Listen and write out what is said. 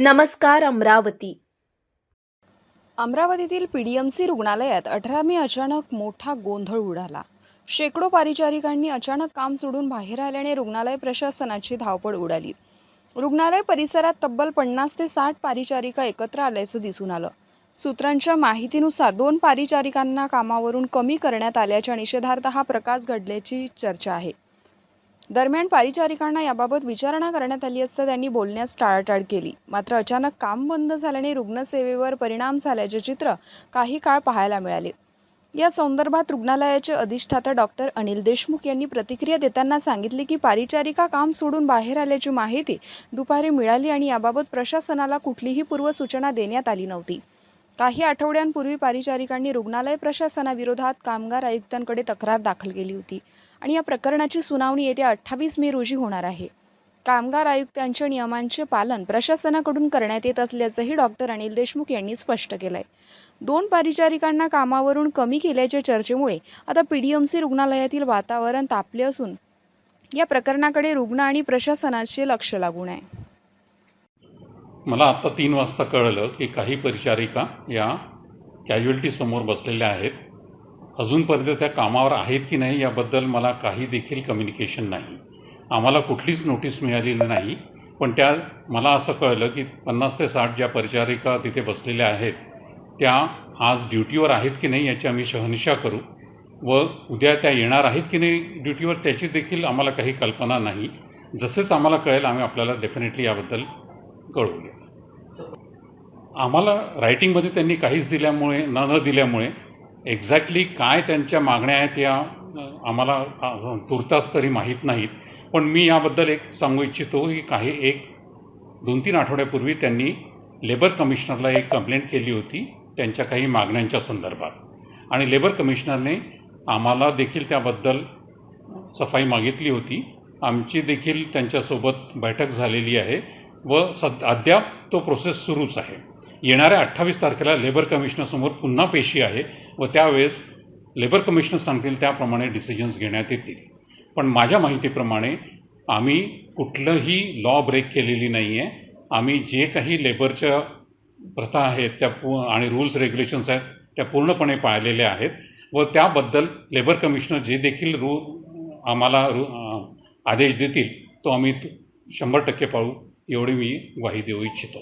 नमस्कार अमरावती. अमरावतीतील पीडीएमसी रुग्णालयात 18 मे अचानक मोठा गोंधळ उडाला. शेकडो परिचारिकांनी अचानक काम सोडून बाहेर आल्याने रुग्णालय प्रशासनाची धावपळ उडाली. रुग्णालय परिसरात तब्बल 50 ते 60 परिचारिका एकत्र आल्याचं दिसून आलं. सूत्रांच्या माहितीनुसार 2 परिचारिकांना कामावरून कमी करण्यात आल्याच्या निषेधार्थ हा प्रकार घडल्याची चर्चा आहे. दरम्यान परिचारिकांना याबाबत विचारणा करण्यात आली असता त्यांनी बोलण्यास टाळाटाळ केली. मात्र अचानक काम बंद झाल्याने रुग्णसेवेवर परिणाम झाल्याचे चित्र काही काळ पाहायला मिळाले. या संदर्भात रुग्णालयाचे अधिष्ठाता डॉक्टर अनिल देशमुख यांनी प्रतिक्रिया देताना सांगितले की परिचारिका काम सोडून बाहेर आल्याची माहिती दुपारी मिळाली आणि याबाबत प्रशासनाला कुठलीही पूर्वसूचना देण्यात आली नव्हती. काही आठवड्यांपूर्वी परिचारिकांनी रुग्णालय प्रशासनाविरोधात कामगार आयुक्तांकडे तक्रार दाखल केली होती आणि या प्रकरणाची सुनावणी येत्या 28 मे रोजी होणार आहे. कामगार आयुक्तांच्या नियमांचे पालन प्रशासनाकडून करण्यात येत असल्याचंही डॉक्टर अनिल देशमुख यांनी स्पष्ट केलंय. 2 परिचारिकांना कामावरून कमी केल्याच्या चर्चेमुळे आता पीडीएमसी रुग्णालयातील वातावरण तापले असून या प्रकरणाकडे रुग्ण आणि प्रशासनाचे लक्ष लागून आहे. मला आत्ता 3 वाजता कळलं की काही परिचारिका या कॅज्युअल्टी समोर बसलेल्या आहेत. अजूनपर्यंत त्या कामावर आहेत की नाही याबद्दल मला काही देखील कम्युनिकेशन नाही. आम्हाला कुठलीच नोटीस मिळालेली नाही. पण मला असं कळलं की 50 ते 60 ज्या परिचारिका तिथे बसलेल्या आहेत त्या आज ड्युटीवर आहेत की नाही याची आम्ही शहानिशा करू व उद्या त्या येणार आहेत की नाही ड्युटीवर त्याची देखील आम्हाला काही कल्पना नाही. जसेच आम्हाला कळेल आम्ही आपल्याला डेफिनेटली याबद्दल कळवूया. आम्हाला रायटिंगमध्ये त्यांनी काहीच न दिल्यामुळे एक्झॅक्टली काय त्यांच्या मागण्या आहेत या आम्हाला तुर्तास तरी माहीत नाहीत. पण मी याबद्दल एक सांगू इच्छितो की 2-3 आठवड्यापूर्वी त्यांनी लेबर कमिशनरला एक कंप्लेंट केली होती त्यांच्या काही मागण्यांच्या संदर्भात आणि लेबर कमिशनरने आम्हाला देखील त्याबद्दल सफाई मागितली होती. आमची देखील त्यांच्यासोबत बैठक झालेली आहे व अद्याप तो प्रोसेस सुरूच आहे. येणाऱ्या 28 तारखेला लेबर कमिशनरसमोर पुन्हा पेशी आहे व त्यावेळेस लेबर कमिशनर सांगतील त्याप्रमाणे डिसिजन्स घेण्यात येतील. पण माझ्या माहितीप्रमाणे आम्ही कुठलंही लॉ ब्रेक केलेली नाही आहे. आम्ही जे काही लेबरच्या प्रथा आहेत त्या आणि रूल्स रेग्युलेशन्स आहेत त्या पूर्णपणे पाळलेल्या आहेत व त्याबद्दल लेबर कमिशनर जे देखील आम्हाला आदेश देतील तो आम्ही 100% पाळू एवढी मी ग्वाही देऊ इच्छितो.